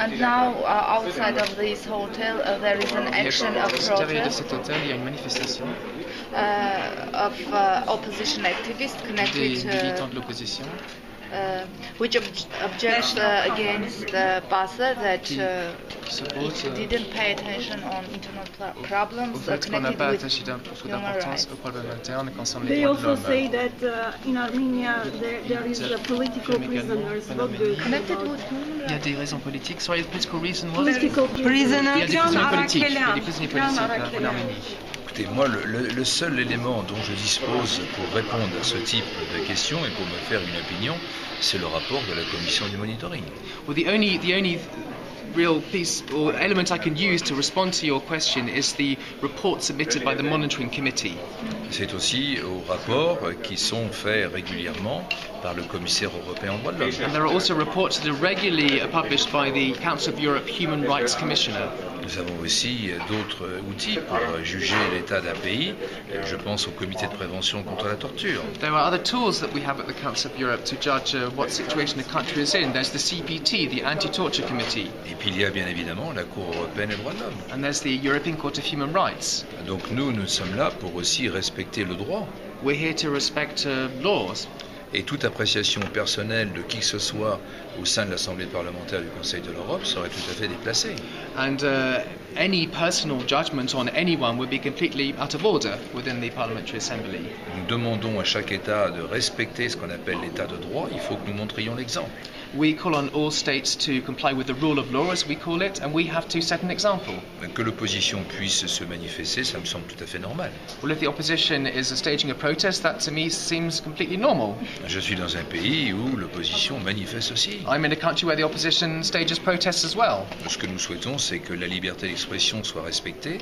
And now, outside of this hotel, there is an action of À l'intérieur de protest cet hôtel, il y a une manifestation of opposition activists des connected militants de l'opposition which objects against the buzzer that qui s'opposent it didn't pay attention on internal au problems fait qu'on n'a connected pas with attaché beaucoup human d'importance rights. aux problèmes internes concernant les They droits de also say l'homme. that in Armenia there is political prisoners. What do you think Connected about with human Il y a rights. des raisons politiques. Sorry, the political reason was? political Il y a prisoners? des prisonniers politiques. Il y a des prisonniers politiques en Arménie. Écoutez, moi, le seul élément dont je dispose pour répondre à ce type de questions et pour me faire une opinion, c'est le rapport de la commission du monitoring. Well, the only real piece or element I can use to respond to your question is the report submitted by the monitoring committee. C'est aussi aux rapports qui sont faits régulièrement par le commissaire européen aux droits de l'homme. And there are also reports that are regularly published by the Council of Europe Human Rights Commissioner. Nous avons aussi d'autres outils pour juger l'état d'un pays. Je pense au comité de prévention contre la torture. There are other tools that we have at the Council of Europe to judge what situation a country is in. There's the CPT, the Anti-Torture Committee, Et puis il y a bien évidemment la Cour européenne des droits de l'homme. and there's the European Court of Human Rights. Donc nous sommes là pour aussi respecter le droit. We're here to respect laws. Et toute appréciation personnelle de qui que ce soit au sein de l'Assemblée parlementaire du Conseil de l'Europe serait tout à fait déplacée. And any personal judgment on anyone would be completely out of order within the Parliamentary Assembly. Nous demandons à chaque État de respecter ce qu'on appelle l'état de droit. Il faut que nous montrions l'exemple. We call on all states to comply with the rule of law, as we call it, and we have to set an example. Que l'opposition puisse se manifester, ça me semble tout à fait normal. Well, if the opposition is staging a protest, that to me seems completely normal. Je suis dans un pays où l'opposition manifeste aussi. I'm in a country where the opposition stages protests as well. Ce que nous souhaitons, c'est que la liberté d'expression soit respectée,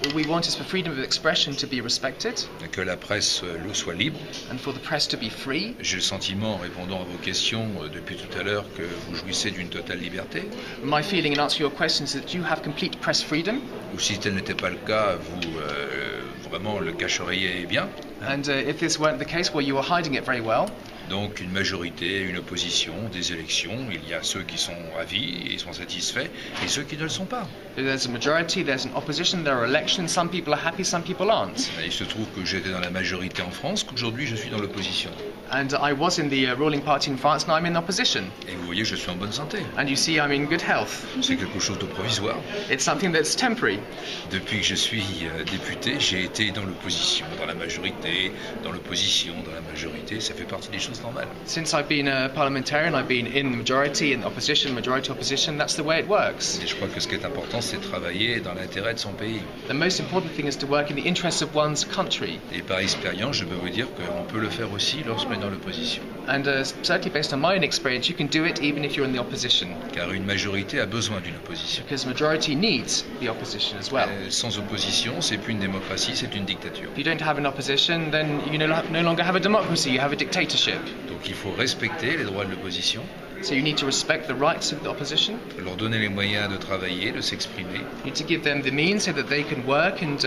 What we want is for freedom of expression to be respected que la presse le soit libre. and for the press to be free. J'ai le sentiment, en répondant à vos questions depuis tout à l'heure, que vous jouissez d'une totale liberté. My feeling in answer to your question is that you have complete press freedom, Ou si tel n'était pas le cas, vous vraiment le cacheriez bien. and if this weren't the case, well, you are hiding it very well. Donc une majorité, une opposition, des élections, il y a ceux qui sont ravis et sont satisfaits et ceux qui ne le sont pas. There's a majority, there's an opposition, there are elections, some people are happy, some people aren't. Et il se trouve que j'étais dans la majorité en France, qu'aujourd'hui je suis dans l'opposition. And I was in the ruling party in France, now I'm in opposition. Et vous voyez, je suis en bonne santé. And you see I'm in good health. C'est quelque chose de provisoire. It's something that's temporary. Depuis que je suis député, j'ai été dans l'opposition, dans la majorité, dans l'opposition, dans la majorité. Ça fait partie des choses normales. Since I've been a parliamentarian, I've been in the majority, in opposition, majority opposition. That's the way it works. Et je crois que ce qui est important, c'est de travailler dans l'intérêt de son pays. The most important thing is to work in the interests of one's country. Et par expérience, je peux vous dire qu'on peut le faire aussi lorsqu'on est dans l'opposition. And certainly based on my own experience, you can do it even if you're in the opposition. Car une majorité a besoin d'une opposition. Because majority needs the opposition as well. Sans opposition, c'est plus une démocratie, c'est une dictature. If you don't have an opposition, then you no longer have a democracy, you have a dictatorship. Donc il faut respecter les droits de l'opposition, So you need to respect the rights of the opposition. leur donner les moyens de travailler, de s'exprimer, You need to give them the means so that they can work and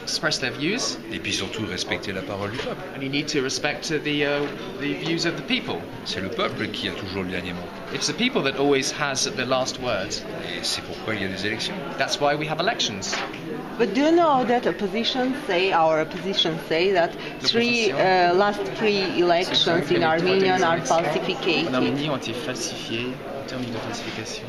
express their views. et puis surtout respecter la parole du peuple. And you need to respect the views of the people. C'est le peuple qui a toujours le dernier mot. It's the people that always has the last word. Et c'est pourquoi il y a des élections. That's why we have elections. But do you know that opposition say that last three elections in Armenia are falsificated? En Arménie ont été falsifiés en termes de falsification.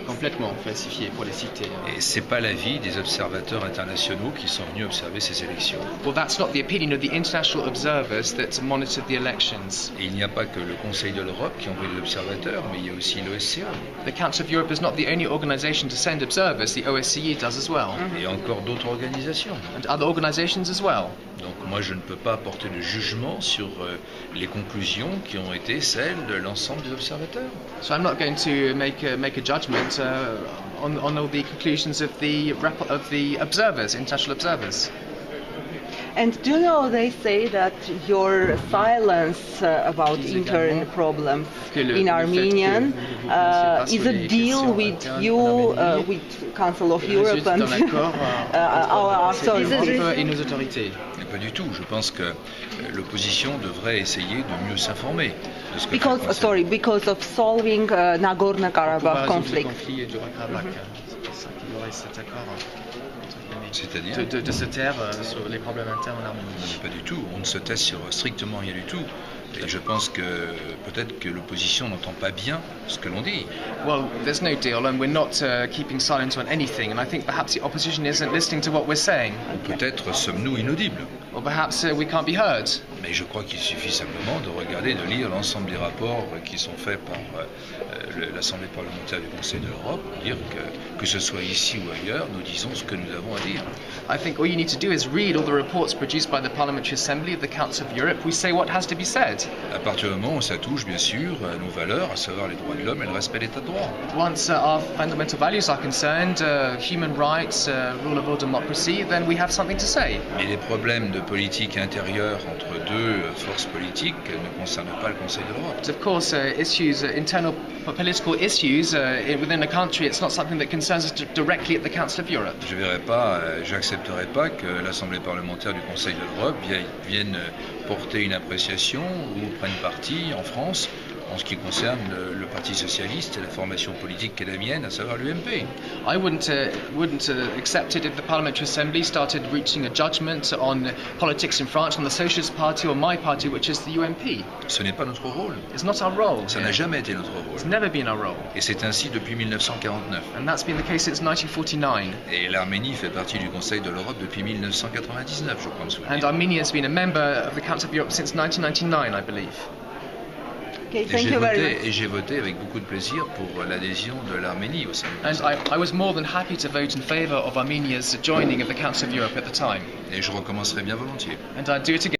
Complètement falsifiés, pour les citer. Et c'est pas l'avis des observateurs internationaux qui sont venus observer ces élections. Well, that's not the opinion of the international observers that monitored the elections. Et il n'y a pas que le Conseil de l'Europe qui envoie des observateurs, mais il y a aussi l'OSCE. The Council of Europe is not the only organization to send observers, the OSCE does as well. Et encore d'autres organisations. And other organizations as well. Donc moi je ne peux pas apporter de jugement sur les conclusions qui ont été celles de l'ensemble des observateurs. So I'm not going to make a judgment on all the conclusions of the observers, international observers. And do you know, they say that your silence about intern problems in Armenian is a deal with you, with Council of Europe and our authorities. Pas du tout. Je pense que l'opposition devrait essayer de mieux s'informer de ce que Because of solving Nagorno-Karabakh conflict. C'est-à-dire de se taire sur les problèmes internes en Arménie. Pas du tout. On ne se tait sur strictement rien du tout. Et je pense que peut-être que l'opposition n'entend pas bien ce que l'on dit. Well, there's no deal, and we're not keeping silence on anything. And I think perhaps the opposition isn't listening to what we're saying. Ou peut-être sommes-nous inaudibles. Or perhaps we can't be heard. Mais je crois qu'il suffit simplement de regarder, de lire l'ensemble des rapports qui sont faits par l'Assemblée parlementaire du Conseil de l'Europe, pour dire que ce soit ici ou ailleurs, nous disons ce que nous avons à dire. I think all you need to do is read all the reports produced by the Parliamentary Assembly of the Council of Europe. We say what has to be said. À partir du moment où ça touche, bien sûr, à nos valeurs, à savoir les droits de l'homme et le respect de l'état de droit. Once our fundamental values are concerned, human rights, rule of law, democracy, then we have something to say. Mais les problèmes de politique intérieure entre deux forces politiques ne concernent pas le Conseil de l'Europe. Of course, issues, internal political issues within a country, it's not something that concerns us directly at the Council of Europe. J'accepterai pas que l'Assemblée parlementaire du Conseil de l'Europe vienne porter une appréciation ou prenne parti en France en ce qui concerne le Parti socialiste et la formation politique qui est la mienne, à savoir l'UMP. I wouldn't accept it if the Parliamentary Assembly started reaching a judgment on politics in France, on the Socialist Party or my party, which is the UMP. Ce n'est pas notre rôle. It's not our role. Ça n'a jamais été notre rôle. It's never been our role. Et c'est ainsi depuis 1949. And that's been the case since 1949. Et l'Arménie fait partie du Conseil de l'Europe depuis 1999, je crois me souvenir. And Armenia has been a member of the Council of Europe since 1999, I believe. Okay, thank you very much. Et j'ai voté avec beaucoup de plaisir pour l'adhésion de l'Arménie au sein du Conseil. And I was more than happy to vote in favour of Armenia's joining of the Council of Europe at the time. Et je recommencerai bien volontiers. And I'd do it again.